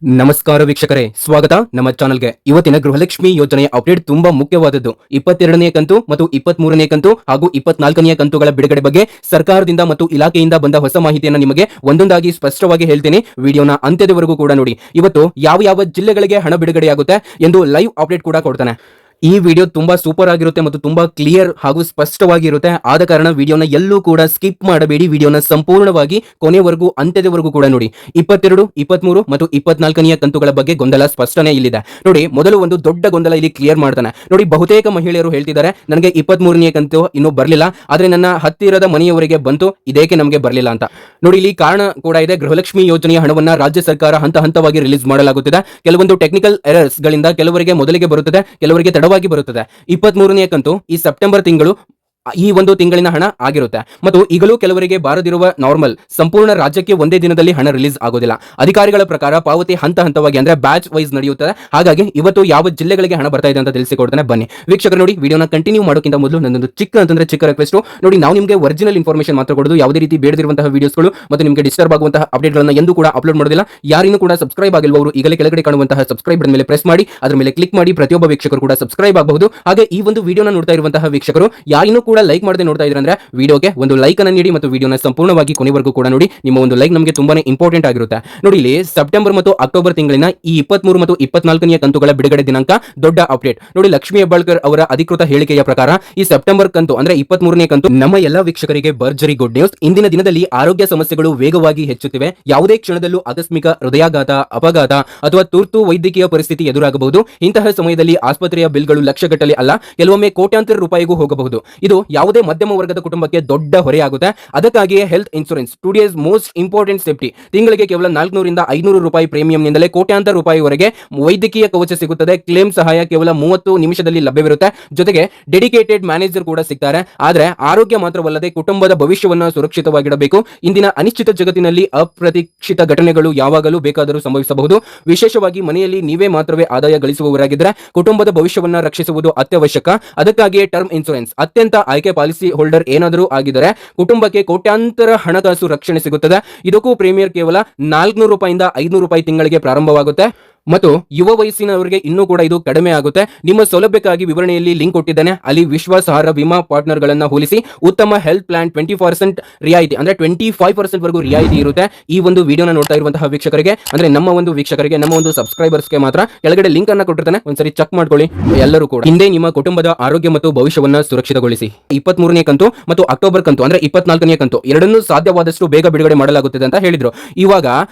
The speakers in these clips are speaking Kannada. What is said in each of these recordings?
ನಮಸ್ಕಾರ ವೀಕ್ಷಕರೇ, ಸ್ವಾಗತ ನಮ್ಮ ಚಾನಲ್ಗೆ. ಇವತ್ತಿನ ಗೃಹಲಕ್ಷ್ಮಿ ಯೋಜನೆಯ ಅಪ್ಡೇಟ್ ತುಂಬಾ ಮುಖ್ಯವಾದದ್ದು. 22ನೇ ಕಂತು ಮತ್ತು 23ನೇ ಕಂತು ಹಾಗೂ 24ನೇ ಕಂತುಗಳ ಬಿಡುಗಡೆ ಬಗ್ಗೆ ಸರ್ಕಾರದಿಂದ ಮತ್ತು ಇಲಾಖೆಯಿಂದ ಬಂದ ಹೊಸ ಮಾಹಿತಿಯನ್ನು ನಿಮಗೆ ಒಂದೊಂದಾಗಿ ಸ್ಪಷ್ಟವಾಗಿ ಹೇಳ್ತೀನಿ. ವಿಡಿಯೋನ ಅಂತ್ಯದವರೆಗೂ ಕೂಡ ನೋಡಿ. ಇವತ್ತು ಯಾವ ಜಿಲ್ಲೆಗಳಿಗೆ ಹಣ ಬಿಡುಗಡೆಯಾಗುತ್ತೆ ಎಂದು ಲೈವ್ ಅಪ್ಡೇಟ್ ಕೂಡ ಕೊಡ್ತಾನೆ. ಈ ವಿಡಿಯೋ ತುಂಬಾ ಸೂಪರ್ ಆಗಿರುತ್ತೆ ಮತ್ತು ತುಂಬಾ ಕ್ಲಿಯರ್ ಹಾಗೂ ಸ್ಪಷ್ಟವಾಗಿರುತ್ತೆ. ಆದ ಕಾರಣ ವಿಡಿಯೋನ ಎಲ್ಲೂ ಕೂಡ ಸ್ಕಿಪ್ ಮಾಡಬೇಡಿ. ವಿಡಿಯೋನ ಸಂಪೂರ್ಣವಾಗಿ ಕೊನೆವರೆಗೂ ಅಂತ್ಯದವರೆಗೂ ಕೂಡ ನೋಡಿ. 22, 23 ಮತ್ತು 24ನೇ ಕಂತುಗಳ ಬಗ್ಗೆ ಗೊಂದಲ ಸ್ಪಷ್ಟನೆ ಇಲ್ಲಿದೆ ನೋಡಿ. ಮೊದಲು ಒಂದು ದೊಡ್ಡ ಗೊಂದಲ ಇಲ್ಲಿ ಕ್ಲಿಯರ್ ಮಾಡ್ತಾನೆ ನೋಡಿ. ಬಹುತೇಕ ಮಹಿಳೆಯರು ಹೇಳ್ತಿದ್ದಾರೆ, ನನಗೆ 23ನೇ ಕಂತು ಇನ್ನೂ ಬರಲಿಲ್ಲ, ಆದ್ರೆ ನನ್ನ ಹತ್ತಿರದ ಮನೆಯವರಿಗೆ ಬಂತು, ಇದೇಕೆ ನಮಗೆ ಬರಲಿಲ್ಲ ಅಂತ ನೋಡಿ. ಇಲ್ಲಿ ಕಾರಣ ಕೂಡ ಇದೆ. ಗೃಹಲಕ್ಷ್ಮಿ ಯೋಜನೆಯ ಹಣವನ್ನ ರಾಜ್ಯ ಸರ್ಕಾರ ಹಂತ ಹಂತವಾಗಿ ರಿಲೀಸ್ ಮಾಡಲಾಗುತ್ತಿದೆ. ಕೆಲವೊಂದು ಟೆಕ್ನಿಕಲ್ ಎರರ್ಸ್ ಗಳಿಂದ ಕೆಲವರಿಗೆ ಮೊದಲಿಗೆ ಬರುತ್ತದೆ, ಕೆಲವರಿಗೆ ತಡವಾಗಿ ಬರುತ್ತದೆ. 23ನೇ ಕಂತು ಈ ಸೆಪ್ಟೆಂಬರ್ ತಿಂಗಳು ಈ ಒಂದು ತಿಂಗಳಿನ ಹಣ ಆಗಿರುತ್ತೆ ಮತ್ತು ಈಗಲೂ ಕೆಲವರಿಗೆ ಬಾರದಿರುವ ನಾರ್ಮಲ್ ಸಂಪೂರ್ಣ ರಾಜ್ಯಕ್ಕೆ ಒಂದೇ ದಿನದಲ್ಲಿ ಹಣ ರಿಲೀಸ್ ಆಗೋದಿಲ್ಲ. ಅಧಿಕಾರಿಗಳ ಪ್ರಕಾರ ಪಾವತಿ ಹಂತ ಹಂತವಾಗಿ ಅಂದ್ರೆ ಬ್ಯಾಚ್ ವೈಸ್ ನಡೆಯುತ್ತದೆ. ಹಾಗಾಗಿ ಇವತ್ತು ಯಾವ ಜಿಲ್ಲೆಗಳಿಗೆ ಹಣ ಬರ್ತಾ ಇದೆ ಅಂತ ತಿಳಿಸಿಕೊಡ್ತಾನೆ. ಬನ್ನಿ ವೀಕ್ಷಕರು ನೋಡಿ. ವಿಡಿಯೋನ ಕಂಟಿನ್ಯೂ ಮಾಡೋಕ್ಕಿಂತ ಮೊದಲು ನನ್ನೊಂದು ಚಿಕ್ಕ ರಿಕ್ವೆಸ್ಟ್ ನೋಡಿ. ನಾವು ನಿಮಗೆ ಒರಿಜಿನಲ್ ಇನ್ಫಾರ್ಮೇಷನ್ ಮಾತ್ರ ಕೊಡೋದು, ಯಾವುದೇ ರೀತಿ ಬೇಡದಿರುವಂತಹ ವಿಡಿಯೋಸ್ಗಳು ಮತ್ತು ನಿಮಗೆ ಡಿಸ್ಟರ್ಬ್ ಆಗುವಂತಹ ಅಪ್ಡೇಟ್ಗಳನ್ನು ಎಂದು ಕೂಡ ಅಪ್ಲೋಡ್ ಮಾಡೋದಿಲ್ಲ. ಯಾರಿನೂ ಕೂಡ ಸಬ್ಸ್ಕ್ರೈಬ್ ಆಗಿಲ್ಲವರು ಈಗಲೇ ಕೆಳಗಡೆ ಕಾಣುವಂತಹ ಸಬ್ಸ್ಕ್ರೈಬ್ ಬಟನ್ ಮೇಲೆ ಪ್ರೆಸ್ ಮಾಡಿ, ಅದರ ಮೇಲೆ ಕ್ಲಿಕ್ ಮಾಡಿ. ಪ್ರತಿಯೊಬ್ಬ ವೀಕ್ಷಕರು ಕೂಡ ಸಬ್ಸ್ಕ್ರೈಬ್ ಆಗಬಹುದು. ಹಾಗೆ ಈ ಒಂದು ವಿಡಿಯೋನ ನೋಡ್ತಾ ಇರುವಂತಹ ವೀಕ್ಷಕರು ಯಾರಿನೂ ಕೂಡ ಲೈಕ್ ಮಾಡದೆ ನೋಡ್ತಾ ಇದ್ರೆ ಅಂದ್ರೆ ವಿಡಿಯೋಗೆ ಒಂದು ಲೈಕ್ ಅನ್ನು ನೀಡಿ ಮತ್ತು ವಿಡಿಯೋನ ಸಂಪೂರ್ಣವಾಗಿ ಕೊನೆವರೆಗೂ ಕೂಡ ನೋಡಿ. ನಿಮ್ಮ ಒಂದು ಲೈಕ್ ನಮಗೆ ತುಂಬಾನೇ ಇಂಪಾರ್ಟೆಂಟ್ ಆಗಿರುತ್ತೆ ನೋಡಿ. ಇಲ್ಲಿ ಸೆಪ್ಟೆಂಬರ್ ಮತ್ತು ಅಕ್ಟೋಬರ್ ತಿಂಗಳಿನ ಈ 23 ಮತ್ತು 24ನೇ ಕಂತುಗಳ ಬಿಡುಗಡೆ ದಿನಾಂಕ ದೊಡ್ಡ ಅಪ್ಡೇಟ್ ನೋಡಿ. ಲಕ್ಷ್ಮೀ ಹೆಬ್ಬಾಳ್ಕರ್ ಅವರ ಅಧಿಕೃತ ಹೇಳಿಕೆಯ ಪ್ರಕಾರ ಈ ಸೆಪ್ಟೆಂಬರ್ ಕಂತು ಅಂದ್ರೆ 23ನೇ ಕಂತು ನಮ್ಮ ಎಲ್ಲಾ ವೀಕ್ಷಕರಿಗೆ ಭರ್ಜರಿ ಗುಡ್ ನ್ಯೂಸ್. ಇಂದಿನ ದಿನದಲ್ಲಿ ಆರೋಗ್ಯ ಸಮಸ್ಯೆಗಳು ವೇಗವಾಗಿ ಹೆಚ್ಚುತ್ತಿವೆ. ಯಾವುದೇ ಕ್ಷಣದಲ್ಲೂ ಆಕಸ್ಮಿಕ ಹೃದಯಾಘಾತ, ಅಪಘಾತ ಅಥವಾ ತುರ್ತು ವೈದ್ಯಕೀಯ ಪರಿಸ್ಥಿತಿ ಎದುರಾಗಬಹುದು. ಇಂತಹ ಸಮಯದಲ್ಲಿ ಆಸ್ಪತ್ರೆಯ ಬಿಲ್ಗಳು ಲಕ್ಷಗಟ್ಟಲೆ ಅಲ್ಲ, ಕೆಲವೊಮ್ಮೆ ಕೋಟ್ಯಾಂತರ ರೂಪಾಯಿಗೂ ಹೋಗಬಹುದು. ಇದು ಯಾವುದೇ ಮಧ್ಯಮ ವರ್ಗದ ಕುಟುಂಬಕ್ಕೆ ದೊಡ್ಡ ಹೊರೆಯಾಗುತ್ತೆ. ಅದಕ್ಕಾಗಿಯೇ health insurance today's most important safety. ತಿಂಗಳಿಗೆ ಕೇವಲ 400 ರಿಂದ 500 ರೂಪಾಯಿ ಪ್ರೀಮಿಯಂನಿಂದಲೇ ಕೋಟ್ಯಾಂತರ ರೂಪಾಯಿವರೆಗೆ ವೈದ್ಯಕೀಯ ಕವಚ ಸಿಗುತ್ತದೆ. ಕ್ಲೇಮ್ ಸಹಾಯ ಕೇವಲ 30 ನಿಮಿಷದಲ್ಲಿ ಲಭ್ಯವಿರುತ್ತೆ. ಜೊತೆಗೆ ಡೆಡಿಕೇಟೆಡ್ ಮ್ಯಾನೇಜರ್ ಕೂಡ ಸಿಗ್ತಾರೆ. ಆದ್ರೆ ಆರೋಗ್ಯ ಮಾತ್ರವಲ್ಲದೆ ಕುಟುಂಬದ ಭವಿಷ್ಯವನ್ನು ಸುರಕ್ಷಿತವಾಗಿಡಬೇಕು. ಇಂದಿನ ಅನಿಶ್ಚಿತ ಜಗತ್ತಿನಲ್ಲಿ ಅಪ್ರತೀಕ್ಷಿತ ಘಟನೆಗಳು ಯಾವಾಗಲೂ ಬೇಕಾದರೂ ಸಂಭವಿಸಬಹುದು. ವಿಶೇಷವಾಗಿ ಮನೆಯಲ್ಲಿ ನೀವೇ ಮಾತ್ರವೇ ಆದಾಯ ಗಳಿಸುವವರಾಗಿದ್ದರೆ ಕುಟುಂಬದ ಭವಿಷ್ಯವನ್ನು ರಕ್ಷಿಸುವುದು ಅತ್ಯವಶ್ಯಕ. ಅದಕ್ಕಾಗಿಯೇ ಟರ್ಮ್ ಇನ್ಶೂರೆನ್ಸ್ ಅತ್ಯಂತ ಆಯ್ಕೆ ಪಾಲಿಸಿ ಹೋಲ್ಡರ್ ಏನಾದರೂ ಆಗಿದ್ದರೆ ಕುಟುಂಬಕ್ಕೆ ಕೋಟ್ಯಾಂತರ ಹಣಕಾಸು ರಕ್ಷಣೆ ಸಿಗುತ್ತದೆ. ಇದಕ್ಕೂ ಪ್ರೀಮಿಯರ್ ಕೇವಲ 400 ರೂಪಾಯಿಂದ 500 ರೂಪಾಯಿ ತಿಂಗಳಿಗೆ ಪ್ರಾರಂಭವಾಗುತ್ತೆ ಮತ್ತು ಯುವ ವಯಸ್ಸಿನವರಿಗೆ ಇನ್ನೂ ಕೂಡ ಇದು ಕಡಿಮೆ ಆಗುತ್ತೆ. ನಿಮ್ಮ ಸೌಲಭ್ಯಕ್ಕಾಗಿ ವಿವರಣೆಯಲ್ಲಿ ಲಿಂಕ್ ಕೊಟ್ಟಿದ್ದೇನೆ. ಅಲ್ಲಿ ವಿಶ್ವಾಸಾರ್ಹ ವಿಮಾ ಪಾರ್ಟ್ನರ್ ಗಳನ್ನ ಹೋಲಿಸಿ ಉತ್ತಮ ಹೆಲ್ತ್ ಪ್ಲಾನ್ 20% ರಿಯಾಯಿತಿ ಅಂದ್ರೆ 25% ವರೆಗೂ ರಿಯಾಯಿತಿ ಇರುತ್ತೆ. ಈ ಒಂದು ವಿಡಿಯೋನ ನೋಡ್ತಾ ಇರುವಂತಹ ವೀಕ್ಷಕರಿಗೆ ಅಂದ್ರೆ ನಮ್ಮ ಒಂದು ವೀಕ್ಷಕರಿಗೆ, ನಮ್ಮ ಒಂದು ಸಬ್ಸ್ಕ್ರೈಬರ್ಸ್ಗೆ ಮಾತ್ರ ಕೆಳಗಡೆ ಲಿಂಕ್ ಅನ್ನ ಕೊಟ್ಟಿರ್ತಾನೆ, ಒಂದ್ಸರಿ ಚೆಕ್ ಮಾಡ್ಕೊಳ್ಳಿ. ಎಲ್ಲರೂ ಕೂಡ ಹಿಂದೆ ನಿಮ್ಮ ಕುಟುಂಬದ ಆರೋಗ್ಯ ಮತ್ತು ಭವಿಷ್ಯವನ್ನ ಸುರಕ್ಷಿತಗೊಳಿಸಿ. 23ನೇ ಕಂತು ಮತ್ತು ಅಕ್ಟೋಬರ್ ಕಂತು ಅಂದ್ರೆ 24ನೇ ಕಂತು ಎರಡನ್ನೂ ಸಾಧ್ಯವಾದಷ್ಟು ಬೇಗ ಬಿಡುಗಡೆ ಮಾಡಲಾಗುತ್ತದೆ ಅಂತ ಹೇಳಿದ್ರು. ಇವಾಗ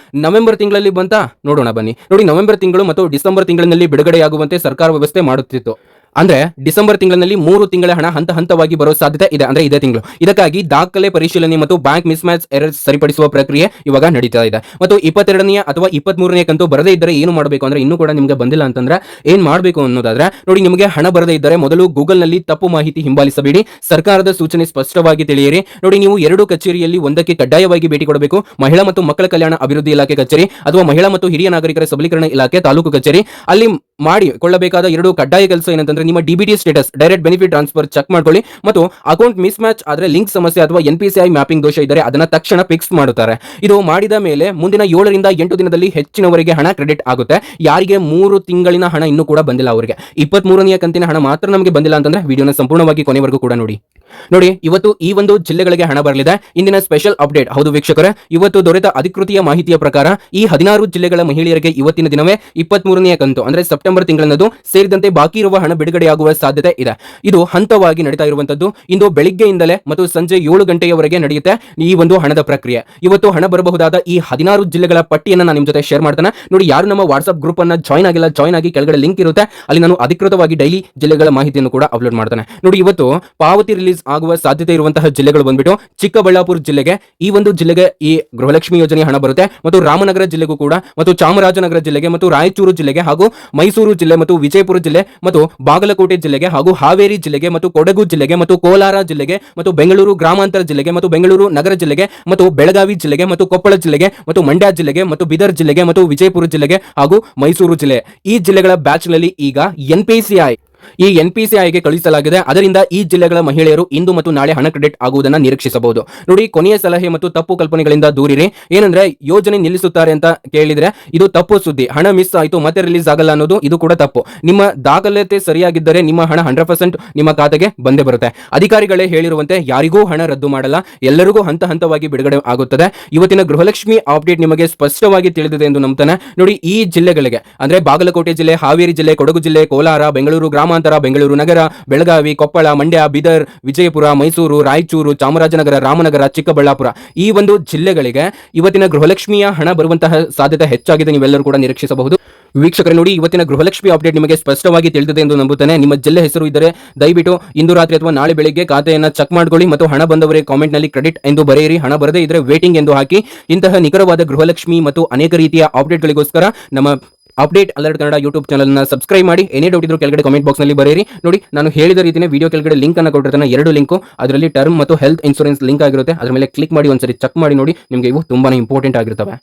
ನವೆಂಬರ್ ತಿಂಗಳಲ್ಲಿ ಬಂತ ನೋಡೋಣ ಬನ್ನಿ ನೋಡಿ. ನವೆಂಬರ್ ತಿಂಗಳು ಮತ್ತು ಡಿಸೆಂಬರ್ ತಿಂಗಳಿನಲ್ಲಿ ಬಿಡುಗಡೆಯಾಗುವಂತೆ ಸರ್ಕಾರ ವ್ಯವಸ್ಥೆ ಮಾಡುತ್ತಿತ್ತು. ಅಂದ್ರೆ ಡಿಸೆಂಬರ್ ತಿಂಗಳಿನಲ್ಲಿ 3 ತಿಂಗಳ ಹಣ ಹಂತ ಹಂತವಾಗಿ ಬರೋ ಸಾಧ್ಯತೆ ಇದೆ, ಅಂದ್ರೆ ಇದೇ ತಿಂಗಳು. ಇದಕ್ಕಾಗಿ ದಾಖಲೆ ಪರಿಶೀಲನೆ ಮತ್ತು ಬ್ಯಾಂಕ್ ಮಿಸ್ ಮ್ಯಾಚ್ ಎರರ್ಸ್ ಸರಿಪಡಿಸುವ ಪ್ರಕ್ರಿಯೆ ಇವಾಗ ನಡೀತಾ ಇದೆ. ಮತ್ತು 22ನೇ ಅಥವಾ 23ನೇ ಕಂತು ಬರದೇ ಇದ್ದರೆ ಏನು ಮಾಡಬೇಕು ಅಂದ್ರೆ, ಇನ್ನೂ ಕೂಡ ನಿಮಗೆ ಬಂದಿಲ್ಲ ಅಂತಂದ್ರೆ ಏನ್ ಮಾಡಬೇಕು ಅನ್ನೋದಾದ್ರೆ ನೋಡಿ, ನಿಮಗೆ ಹಣ ಬರದೇ ಇದ್ದರೆ ಮೊದಲು ಗೂಗಲ್ ನಲ್ಲಿ ತಪ್ಪು ಮಾಹಿತಿ ಹಿಂಬಾಲಿಸಬೇಡಿ. ಸರ್ಕಾರದ ಸೂಚನೆ ಸ್ಪಷ್ಟವಾಗಿ ತಿಳಿಯಿರಿ ನೋಡಿ. ನೀವು 2 ಕಚೇರಿಯಲ್ಲಿ ಒಂದಕ್ಕೆ ಕಡ್ಡಾಯವಾಗಿ ಭೇಟಿ ಕೊಡಬೇಕು. ಮಹಿಳಾ ಮತ್ತು ಮಕ್ಕಳ ಕಲ್ಯಾಣ ಅಭಿವೃದ್ಧಿ ಇಲಾಖೆ ಕಚೇರಿ ಅಥವಾ ಮಹಿಳಾ ಮತ್ತು ಹಿರಿಯ ನಾಗರಿಕರ ಸಬಲೀಕರಣ ಇಲಾಖೆ ತಾಲೂಕು ಕಚೇರಿ. ಅಲ್ಲಿ ಮಾಡಿಕೊಳ್ಳಬೇಕಾದ 2 ಕಡ್ಡಾಯ ಕೆಲಸ ಏನಂತಂದ್ರೆ, ನಿಮ್ಮ DBT status direct benefit transfer check ಮಾಡ್ಕೊಳ್ಳಿ ಮತ್ತು ಅಕೌಂಟ್ ಮಿಸ್ ಮ್ಯಾಚ್ ಆದ್ರೆ ಲಿಂಕ್ ಸಮಸ್ಯೆ ಅಥವಾ NPCI ಮ್ಯಾಪಿಂಗ್ ದೋಷ ಇದ್ದರೆ ಅದನ್ನ ತಕ್ಷಣ ಫಿಕ್ಸ್ ಮಾಡುತ್ತಾರೆ. ಇದು ಮಾಡಿದ ಮೇಲೆ ಮುಂದಿನ 7 ರಿಂದ 8 ದಿನದಲ್ಲಿ ಹೆಚ್ಚಿನವರಿಗೆ ಹಣ ಕ್ರೆಡಿಟ್ ಆಗುತ್ತೆ. ಯಾರಿಗೆ 3 ತಿಂಗಳಿನ ಹಣ ಇನ್ನೂ ಕೂಡ ಬಂದಿಲ್ಲ ಅವರಿಗೆ 23ನೇ ಕಂತಿನ ಹಣ ಮಾತ್ರ ನಮಗೆ ಬಂದಿಲ್ಲ ಅಂತಂದ್ರೆ ವಿಡಿಯೋನ ಸಂಪೂರ್ಣವಾಗಿ ಕೊನೆವರೆಗೂ ಕೂಡ ನೋಡಿ. ಇವತ್ತು ಈ ಒಂದು ಜಿಲ್ಲೆಗಳಿಗೆ ಹಣ ಬರಲಿದೆ. ಇಂದಿನ ಸ್ಪೆಷಲ್ ಅಪ್ಡೇಟ್. ಹೌದು ವೀಕ್ಷಕರೇ, ಇವತ್ತು ದೊರೆತ ಅಧಿಕೃತ ಮಾಹಿತಿಯ ಪ್ರಕಾರ ಈ 16 ಜಿಲ್ಲೆಗಳ ಮಹಿಳೆಯರಿಗೆ ಇವತ್ತಿನ ದಿನವೇ 23ನೇ ಕಂತು ಅಂದ್ರೆ ಸೆಪ್ಟೆಂಬರ್ ತಿಂಗಳನ್ನದು ಸೇರಿದಂತೆ ಬಾಕಿ ಇರುವ ಹಣ ಬಿಡುಗಡೆಯಾಗುವ ಸಾಧ್ಯತೆ ಇದೆ. ಇದು ಹಂತವಾಗಿ ನಡೀತಾ ಇರುವಂತದ್ದು. ಇಂದು ಬೆಳಿಗ್ಗೆಯಿಂದಲೇ ಮತ್ತು ಸಂಜೆ 7 ಗಂಟೆಯವರೆಗೆ ನಡೆಯುತ್ತೆ ಈ ಒಂದು ಹಣದ ಪ್ರಕ್ರಿಯೆ. ಇವತ್ತು ಹಣ ಬರಬಹುದಾದ ಈ 16 ಜಿಲ್ಲೆಗಳ ಪಟ್ಟಿಯನ್ನು ನಾನು ನಿಮ್ಮ ಜೊತೆ ಶೇರ್ ಮಾಡ್ತಾನೆ ನೋಡಿ. ಯಾರು ನಮ್ಮ ವಾಟ್ಸ್ಆಪ್ ಗ್ರೂಪ್ ಅನ್ನ ಜಾಯ್ನ್ ಆಗಿಲ್ಲ, ಜಾಯ್ನ್ ಆಗಿ ಕೆಳಗಡೆ ಲಿಂಕ್ ಇರುತ್ತೆ, ಅಲ್ಲಿ ನಾನು ಅಧಿಕೃತವಾಗಿ ಡೈಲಿ ಜಿಲ್ಲೆಗಳ ಮಾಹಿತಿಯನ್ನು ಕೂಡ ಅಪ್ಲೋಡ್ ಮಾಡ್ತಾನೆ ನೋಡಿ. ಇವತ್ತು ಪಾವತಿ ರಿಲೀಸ್ ಆಗುವ ಸಾಧ್ಯತೆ ಇರುವಂತಹ ಜಿಲ್ಲೆಗಳು ಬಂದ್ಬಿಟ್ಟು ಚಿಕ್ಕಬಳ್ಳಾಪುರ ಜಿಲ್ಲೆಗೆ ಈ ಒಂದು ಜಿಲ್ಲೆಗೆ ಈ ಗೃಹಲಕ್ಷ್ಮಿ ಯೋಜನೆ ಹಣ ಬರುತ್ತೆ. ಮತ್ತು ರಾಮನಗರ ಜಿಲ್ಲೆಗೂ ಕೂಡ, ಮತ್ತು ಚಾಮರಾಜನಗರ ಜಿಲ್ಲೆಗೆ, ಮತ್ತು ರಾಯಚೂರು ಜಿಲ್ಲೆಗೆ, ಹಾಗೂ ಮೈಸೂರು ಜಿಲ್ಲೆ, ಮತ್ತು ವಿಜಯಪುರ ಜಿಲ್ಲೆ, ಮತ್ತು ಬಾಗಲಕೋಟೆ ಜಿಲ್ಲೆಗೆ, ಹಾಗೂ ಹಾವೇರಿ ಜಿಲ್ಲೆಗೆ, ಮತ್ತು ಕೊಡಗು ಜಿಲ್ಲೆಗೆ, ಮತ್ತು ಕೋಲಾರ ಜಿಲ್ಲೆಗೆ, ಮತ್ತು ಬೆಂಗಳೂರು ಗ್ರಾಮಾಂತರ ಜಿಲ್ಲೆಗೆ, ಮತ್ತು ಬೆಂಗಳೂರು ನಗರ ಜಿಲ್ಲೆಗೆ, ಮತ್ತು ಬೆಳಗಾವಿ ಜಿಲ್ಲೆಗೆ, ಮತ್ತು ಕೊಪ್ಪಳ ಜಿಲ್ಲೆಗೆ, ಮತ್ತು ಮಂಡ್ಯ ಜಿಲ್ಲೆಗೆ, ಮತ್ತು ಬೀದರ್ ಜಿಲ್ಲೆಗೆ, ಮತ್ತು ವಿಜಯಪುರ ಜಿಲ್ಲೆಗೆ, ಹಾಗೂ ಮೈಸೂರು ಜಿಲ್ಲೆ. ಈ ಜಿಲ್ಲೆಗಳ ಬ್ಯಾಚ್ ನಲ್ಲಿ ಈಗ NPCI ಈ NPCIಗೆ ಕಳುಹಿಸಲಾಗಿದೆ. ಅದರಿಂದ ಈ ಜಿಲ್ಲೆಗಳ ಮಹಿಳೆಯರು ಇಂದು ಮತ್ತು ನಾಳೆ ಹಣ ಕ್ರೆಡಿಟ್ ಆಗುವುದನ್ನು ನಿರೀಕ್ಷಿಸಬಹುದು. ನೋಡಿ, ಕೊನೆಯ ಸಲಹೆ ಮತ್ತು ತಪ್ಪು ಕಲ್ಪನೆಗಳಿಂದ ದೂರಿರಿ. ಏನಂದ್ರೆ ಯೋಜನೆ ನಿಲ್ಲಿಸುತ್ತಾರೆ ಅಂತ ಕೇಳಿದ್ರೆ ಇದು ತಪ್ಪು ಸುದ್ದಿ. ಹಣ ಮಿಸ್ ಆಯಿತು ಮತ್ತೆ ರಿಲೀಸ್ ಆಗಲ್ಲ ಅನ್ನೋದು ಇದು ಕೂಡ ತಪ್ಪು. ನಿಮ್ಮ ದಾಖಲಾತಿ ಸರಿಯಾಗಿದ್ದರೆ ನಿಮ್ಮ ಹಣ 100% ನಿಮ್ಮ ಖಾತೆಗೆ ಬಂದೇ ಬರುತ್ತೆ. ಅಧಿಕಾರಿಗಳೇ ಹೇಳಿರುವಂತೆ ಯಾರಿಗೂ ಹಣ ರದ್ದು ಮಾಡಲ್ಲ, ಎಲ್ಲರಿಗೂ ಹಂತ ಹಂತವಾಗಿ ಬಿಡುಗಡೆ ಆಗುತ್ತದೆ. ಇವತ್ತಿನ ಗೃಹಲಕ್ಷ್ಮಿ ಅಪ್ಡೇಟ್ ನಿಮಗೆ ಸ್ಪಷ್ಟವಾಗಿ ತಿಳಿದಿದೆ ಎಂದು ನಂಬ್ತಾನೆ. ನೋಡಿ, ಈ ಜಿಲ್ಲೆಗಳಿಗೆ ಅಂದ್ರೆ ಬಾಗಲಕೋಟೆ ಜಿಲ್ಲೆ, ಹಾವೇರಿ ಜಿಲ್ಲೆ, ಕೊಡಗು ಜಿಲ್ಲೆ, ಕೋಲಾರ, ಬೆಂಗಳೂರು ಗ್ರಾಮಾಂತರ, ಬೆಂಗಳೂರು ನಗರ, ಬೆಳಗಾವಿ, ಕೊಪ್ಪಳ, ಮಂಡ್ಯ, ಬೀದರ್, ವಿಜಯಪುರ, ಮೈಸೂರು, ರಾಯಚೂರು, ಚಾಮರಾಜನಗರ, ರಾಮನಗರ, ಚಿಕ್ಕಬಳ್ಳಾಪುರ ಈ ಒಂದು ಜಿಲ್ಲೆಗಳಿಗೆ ಇವತ್ತಿನ ಗೃಹಲಕ್ಷ್ಮಿಯ ಹಣ ಬರುವಂತಹ ಸಾಧ್ಯತೆ ಹೆಚ್ಚಾಗಿದೆ. ನೀವೆಲ್ಲರೂ ಕೂಡ ನಿರೀಕ್ಷಿಸಬಹುದು. ವೀಕ್ಷಕರೇ, ನೋಡಿ, ಇವತ್ತಿನ ಗೃಹಲಕ್ಷ್ಮಿ ಅಪ್ಡೇಟ್ ನಿಮಗೆ ಸ್ಪಷ್ಟವಾಗಿ ತಿಳಿದಿದೆ ಎಂದು ನಂಬುತ್ತೇನೆ. ನಿಮ್ಮ ಜಿಲ್ಲೆ ಹೆಸರು ಇದ್ದರೆ ದಯವಿಟ್ಟು ಇಂದು ರಾತ್ರಿ ಅಥವಾ ನಾಳೆ ಬೆಳಿಗ್ಗೆ ಖಾತೆಯನ್ನು ಚೆಕ್ ಮಾಡ್ಕೊಳ್ಳಿ ಮತ್ತು ಹಣ ಬಂದವರೇ ಕಾಮೆಂಟ್ ನಲ್ಲಿ ಕ್ರೆಡಿಟ್ ಎಂದು ಬರೆಯಿರಿ. ಹಣ ಬರದೇ ಇದ್ರೆ ವೇಟಿಂಗ್ ಎಂದು ಹಾಕಿ. ಇಂತಹ ನಿಖರವಾದ ಗೃಹಲಕ್ಷ್ಮಿ ಮತ್ತು ಅನೇಕ ರೀತಿಯ ಅಪ್ಡೇಟ್ಗಳಿಗೋಸ್ಕರ ನಮ್ಮ update alert Kannada YouTube channel ನ ಸಬ್ಸ್ಕ್ರೈಬ್ ಮಾಡಿ. ಏನೇ ಡೌಟ್ ಇದ್ರೂ ಕೆಳಗಡೆ ಕಾಮೆಂಟ್ ಬಾಕ್ಸ್ ನಲ್ಲಿ ಬರೆಯಿರಿ. ನೋಡಿ, ನಾನು ಹೇಳಿದ ರೀತಿನೇ ವಿಡಿಯೋ ಕೆಳಗಡೆ ಲಿಂಕ್ ಅನ್ನು ಕೊಟ್ಟಿರ್ತಾನೆ, 2 ಲಿಂಕ್. ಅದರಲ್ಲಿ ಟರ್ಮ್ ಮತ್ತು ಹೆಲ್ತ್ ಇನ್ಶೂರೆನ್ಸ್ ಲಿಂಕ್ ಆಗಿರುತ್ತೆ. ಅದರ ಮೇಲೆ ಕ್ಲಿಕ್ ಮಾಡಿ ಒಂದ್ಸರಿ ಚೆಕ್ ಮಾಡಿ ನೋಡಿ. ನಿಮಗೆ ಇವು ತುಂಬಾನೇ ಇಂಪಾರ್ಟೆಂಟ್ ಆಗಿರ್ತವೆ.